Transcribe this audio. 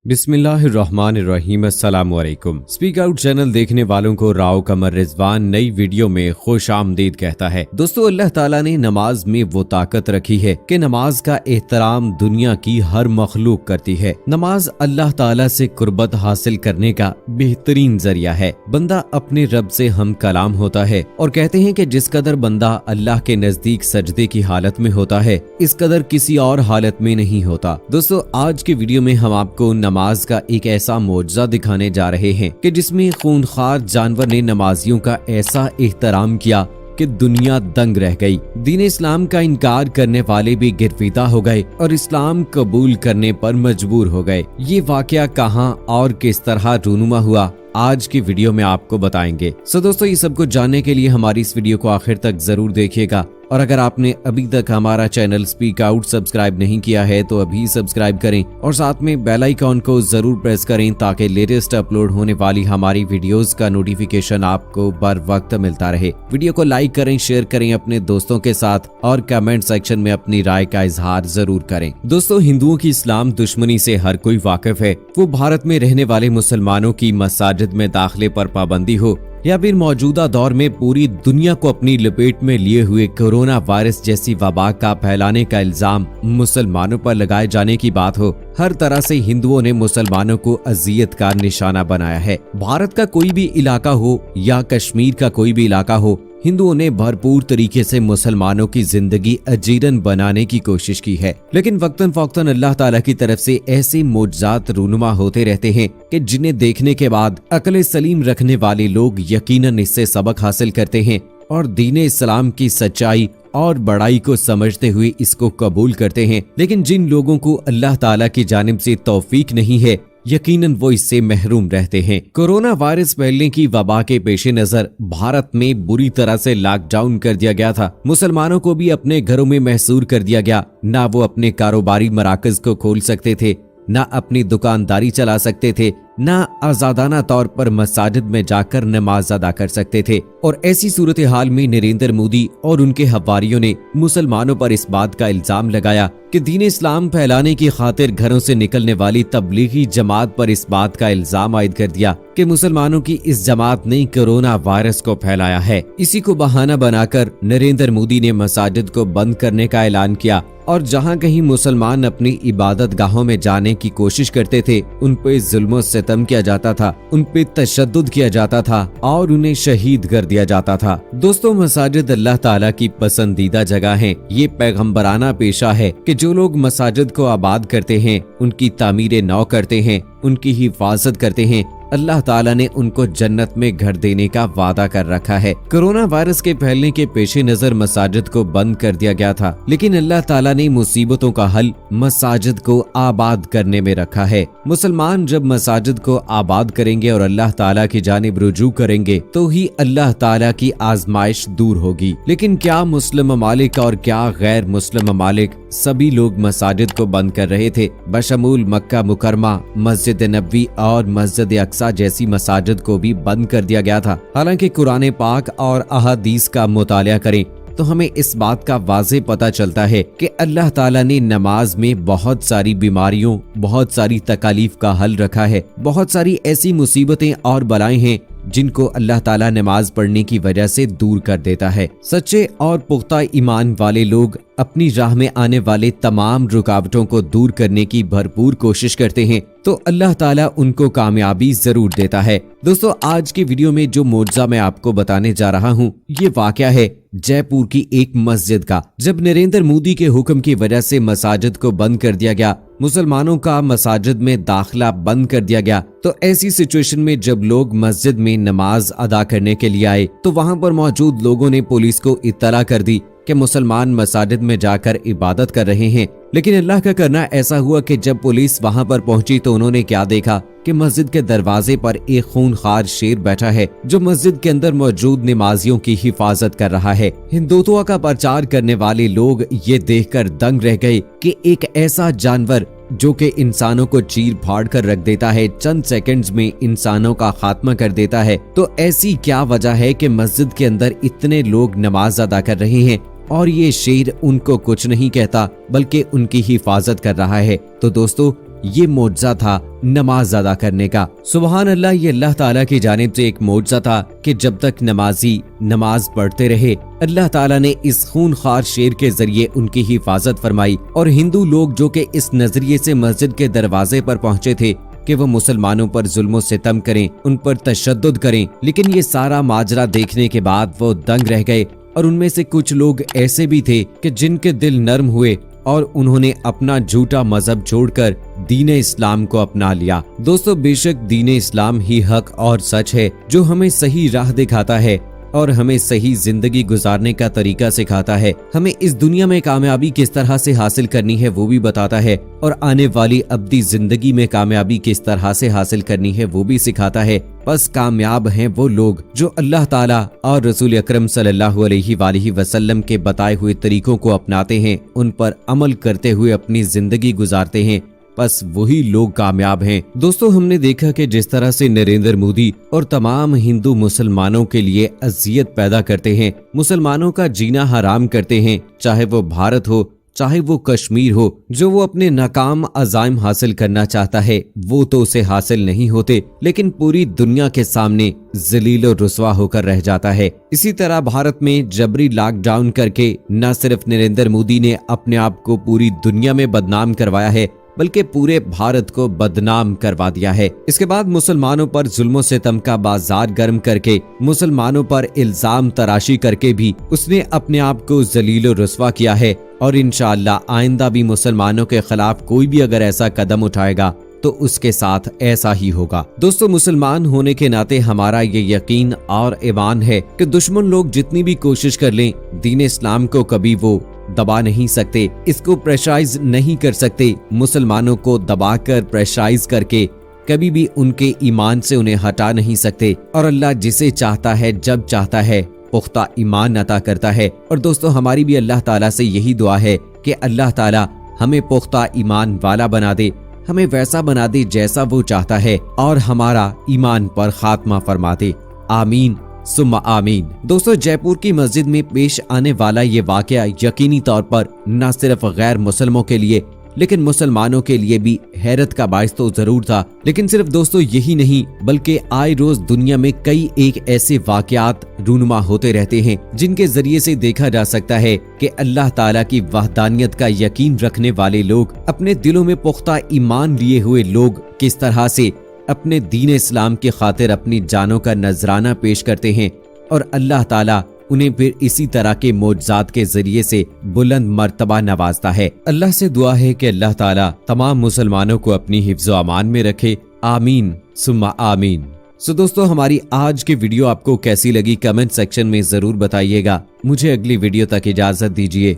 बिस्मिल्लाहिर्रहमानिर्रहीम अस्सलामुअलैकुम। Speak out channel देखने वालों को राव कमर रिजवान नई वीडियो में खुश आमदीद कहता है। दोस्तों, अल्लाह ताला ने नमाज में वो ताकत रखी है कि नमाज का एहतराम दुनिया की हर मखलूक करती है। नमाज अल्लाह ताला से कुर्बत हासिल करने का बेहतरीन जरिया है। बंदा अपने रब से हम कलाम होता है और कहते हैं कि जिस कदर बंदा अल्लाह के नजदीक सजदे की हालत में होता है, इस कदर किसी और हालत में नहीं होता। दोस्तों, आज की वीडियो में हम आपको नमाज का एक ऐसा मौजज़ा दिखाने जा रहे हैं कि जिसमें खूनखार जानवर ने नमाजियों का ऐसा एहतराम किया कि दुनिया दंग रह गई। दीन इस्लाम का इनकार करने वाले भी गिरफ्तार हो गए और इस्लाम कबूल करने पर मजबूर हो गए। ये वाकया कहां और किस तरह रूनुमा हुआ, आज की वीडियो में आपको बताएंगे। दोस्तों, ये सब कुछ जानने के लिए हमारी इस वीडियो को आखिर तक जरूर देखिएगा और अगर आपने अभी तक हमारा चैनल स्पीक आउट सब्सक्राइब नहीं किया है तो अभी सब्सक्राइब करें और साथ में बेल आइकॉन को जरूर प्रेस करें ताकि लेटेस्ट अपलोड होने वाली हमारी वीडियोस का नोटिफिकेशन आपको बर वक्त मिलता रहे। वीडियो को लाइक करें, शेयर करें अपने दोस्तों के साथ और कमेंट सेक्शन में अपनी राय का इजहार जरूर करें। दोस्तों, हिंदुओं की इस्लाम दुश्मनी से हर कोई वाकिफ है। वो भारत में रहने वाले मुसलमानों की मसाजिद में दाखिले पर पाबंदी हो या फिर मौजूदा दौर में पूरी दुनिया को अपनी लपेट में लिए हुए कोरोना वायरस जैसी वबा का फैलाने का इल्जाम मुसलमानों पर लगाए जाने की बात हो, हर तरह से हिंदुओं ने मुसलमानों को अजियत का निशाना बनाया है। भारत का कोई भी इलाका हो या कश्मीर का कोई भी इलाका हो, हिंदुओं ने भरपूर तरीके से मुसलमानों की जिंदगी अजीरन बनाने की कोशिश की है। लेकिन वक्तन फौक्तन अल्लाह ताला की तरफ से ऐसे मोजज़ात रूनुमा होते रहते हैं कि जिन्हें देखने के बाद अक्ल सलीम रखने वाले लोग यकीनन इससे सबक हासिल करते हैं और दीन इस्लाम की सच्चाई और बड़ाई को समझते हुए इसको कबूल करते हैं। लेकिन जिन लोगों को अल्लाह ताला की जानिब से तौफीक नहीं है, यकीनन वो इससे महरूम रहते हैं। कोरोना वायरस फैलने की वबा के पेश नजर भारत में बुरी तरह से लॉकडाउन कर दिया गया था। मुसलमानों को भी अपने घरों में महसूर कर दिया गया। ना वो अपने कारोबारी मराकज को खोल सकते थे, ना अपनी दुकानदारी चला सकते थे, ना आजादाना तौर पर मसाजिद में जाकर नमाज अदा कर सकते थे। और ऐसी सूरत हाल में नरेंद्र मोदी और उनके हवारियों ने मुसलमानों पर इस बात का इल्जाम लगाया कि दीन इस्लाम फैलाने की खातिर घरों से निकलने वाली तबलीगी जमात पर इस बात का इल्जाम आयद कर दिया कि मुसलमानों की इस जमात ने कोरोना वायरस को फैलाया है। इसी को बहाना बनाकर नरेंद्र मोदी ने मसाजिद को बंद करने का ऐलान किया और जहां कहीं मुसलमान अपनी इबादत गाहों में जाने की कोशिश करते थे, उन पे जुल्म सितम किया जाता था, उन पे तशद्दुद किया जाता था और उन्हें शहीद कर दिया जाता था। दोस्तों, मसाजिद अल्लाह ताला की पसंदीदा जगह हैं। ये पैगंबराना पेशा है कि जो लोग मसाजिद को आबाद करते हैं, उनकी तामीर नौ करते हैं, उनकी हिफाजत करते हैं, अल्लाह ताला ने उनको जन्नत में घर देने का वादा कर रखा है। कोरोना वायरस के फैलने के पेश नजर मसाजिद को बंद कर दिया गया था, लेकिन अल्लाह ताला ने मुसीबतों का हल मसाजिद को आबाद करने में रखा है। मुसलमान जब मसाजिद को आबाद करेंगे और अल्लाह ताला की जानिब रुजू करेंगे तो ही अल्लाह ताला की आजमाइश दूर होगी। लेकिन क्या मुस्लिम ममालिक और क्या गैर मुस्लिम ममालिक सभी लोग मसाजिद को बंद कर रहे थे। बशमूल मक्का मुकरमा, मस्जिद नबवी और मस्जिद अक्सा जैसी मसाजिद को भी बंद कर दिया गया था। हालांकि कुरान पाक और अहादीस का मुतालिया करें तो हमें इस बात का वाज़े पता चलता है कि अल्लाह ताला ने नमाज में बहुत सारी बीमारियों, बहुत सारी तकालीफ का हल रखा है। बहुत सारी ऐसी मुसीबतें और बलाएं हैं जिनको अल्लाह ताला नमाज पढ़ने की वजह से दूर कर देता है। सच्चे और पुख्ता ईमान वाले लोग अपनी राह में आने वाले तमाम रुकावटों को दूर करने की भरपूर कोशिश करते हैं तो अल्लाह ताला उनको कामयाबी जरूर देता है। दोस्तों, आज की वीडियो में जो मौजज़ा मैं आपको बताने जा रहा हूँ, ये वाकया है जयपुर की एक मस्जिद का। जब नरेंद्र मोदी के हुक्म की वजह से मसाजिद को बंद कर दिया गया, मुसलमानों का मसाजिद में दाखिला बंद कर दिया गया, तो ऐसी सिचुएशन में जब लोग मस्जिद में नमाज अदा करने के लिए आए तो वहां पर मौजूद लोगों ने पुलिस को इत्तला कर दी कि मुसलमान मसाजिद में जाकर इबादत कर रहे हैं। लेकिन अल्लाह का करना ऐसा हुआ कि जब पुलिस वहां पर पहुंची तो उन्होंने क्या देखा कि मस्जिद के दरवाजे पर एक खूनखार शेर बैठा है जो मस्जिद के अंदर मौजूद नमाजियों की हिफाजत कर रहा है। हिंदुत्व का प्रचार करने वाले लोग ये देखकर दंग रह गए कि एक ऐसा जानवर जो कि इंसानों को चीर फाड़ कर रख देता है, चंद सेकंड्स में इंसानों का खात्मा कर देता है, तो ऐसी क्या वजह है कि मस्जिद के अंदर इतने लोग नमाज अदा कर रहे हैं और ये शेर उनको कुछ नहीं कहता बल्कि उनकी हिफाजत कर रहा है। तो दोस्तों, ये मोज़ा था नमाज अदा करने का। सुबहान अल्लाह, ये अल्लाह ताला की जानिब से एक मोज़ा था कि जब तक नमाजी नमाज पढ़ते रहे अल्लाह ताला ने इस खूनखार शेर के जरिए उनकी हिफाजत फरमाई। और हिंदू लोग जो कि इस नजरिए से मस्जिद के दरवाजे पर पहुंचे थे कि वो मुसलमानों पर जुल्म सितम करें, उन पर तशद्दुद करें, लेकिन ये सारा माजरा देखने के बाद वो दंग रह गए। और उनमें से कुछ लोग ऐसे भी थे कि जिनके दिल नर्म हुए और उन्होंने अपना झूठा मजहब छोड़कर दीन इस्लाम को अपना लिया। दोस्तों, बेशक दीन इस्लाम ही हक और सच है जो हमें सही राह दिखाता है और हमें सही जिंदगी गुजारने का तरीका सिखाता है। हमें इस दुनिया में कामयाबी किस तरह से हासिल करनी है वो भी बताता है और आने वाली अब्दी जिंदगी में कामयाबी किस तरह से हासिल करनी है वो भी सिखाता है। बस कामयाब हैं वो लोग जो अल्लाह ताला और रसूल अकरम सल्लल्लाहु अलैहि वसल्लम के बताए हुए तरीकों को अपनाते हैं, उन पर अमल करते हुए अपनी जिंदगी गुजारते हैं। बस वही लोग कामयाब हैं। दोस्तों, हमने देखा कि जिस तरह से नरेंद्र मोदी और तमाम हिंदू मुसलमानों के लिए अजियत पैदा करते हैं, मुसलमानों का जीना हराम करते हैं, चाहे वो भारत हो चाहे वो कश्मीर हो। जो वो अपने नाकाम अज़ाइम हासिल करना चाहता है वो तो उसे हासिल नहीं होते, लेकिन पूरी दुनिया के सामने जलील और रुस्वा होकर रह जाता है। इसी तरह भारत में जबरी लॉकडाउन करके न सिर्फ नरेंद्र मोदी ने अपने आप को पूरी दुनिया में बदनाम करवाया है बल्कि पूरे भारत को बदनाम करवा दिया है। इसके बाद मुसलमानों पर जुल्म सितम का बाजार गर्म करके, मुसलमानों पर इल्जाम तराशी करके भी उसने अपने आप को जलील और रुस्वा किया है। और इंशाअल्लाह आइंदा भी मुसलमानों के खिलाफ कोई भी अगर ऐसा कदम उठाएगा तो उसके साथ ऐसा ही होगा। दोस्तों, मुसलमान होने के नाते हमारा ये यकीन और ईमान है कि दुश्मन लोग जितनी भी कोशिश कर लें, दीन इस्लाम को कभी वो दबा नहीं सकते, इसको प्रेशराइज नहीं कर सकते। मुसलमानों को दबाकर प्रेशराइज करके कभी भी उनके ईमान से उन्हें हटा नहीं सकते। और अल्लाह जिसे चाहता है जब चाहता है पुख्ता ईमान अता करता है। और दोस्तों, हमारी भी अल्लाह ताला से यही दुआ है कि अल्लाह ताला हमें पुख्ता ईमान वाला बना दे, हमें वैसा बना दे जैसा वो चाहता है और हमारा ईमान पर खात्मा फरमा दे। आमीन सुम्मा आमीन। दोस्तों, जयपुर की मस्जिद में पेश आने वाला ये वाकया यकीनी तौर पर न सिर्फ गैर मुसलमानों के लिए लेकिन मुसलमानों के लिए भी हैरत का बाइस तो जरूर था। लेकिन सिर्फ दोस्तों यही नहीं बल्कि आए रोज दुनिया में कई एक ऐसे वाकयात रूनुमा होते रहते हैं जिनके जरिए से देखा जा सकता है कि अल्लाह ताला की वहदानियत का यकीन रखने वाले लोग, अपने दिलों में पुख्ता ईमान लिए हुए लोग किस तरह से अपने दीन इस्लाम की खातिर अपनी जानों का नजराना पेश करते हैं और अल्लाह ताला उन्हें फिर इसी तरह के मोजज़ात के जरिए से बुलंद मर्तबा नवाजता है। अल्लाह से दुआ है कि अल्लाह ताला तमाम मुसलमानों को अपनी हिफ्ज़ व अमान में रखे। आमीन सुम्मा आमीन। दोस्तों, हमारी आज की वीडियो आपको कैसी लगी कमेंट सेक्शन में जरूर बताइएगा। मुझे अगली वीडियो तक इजाजत दीजिए।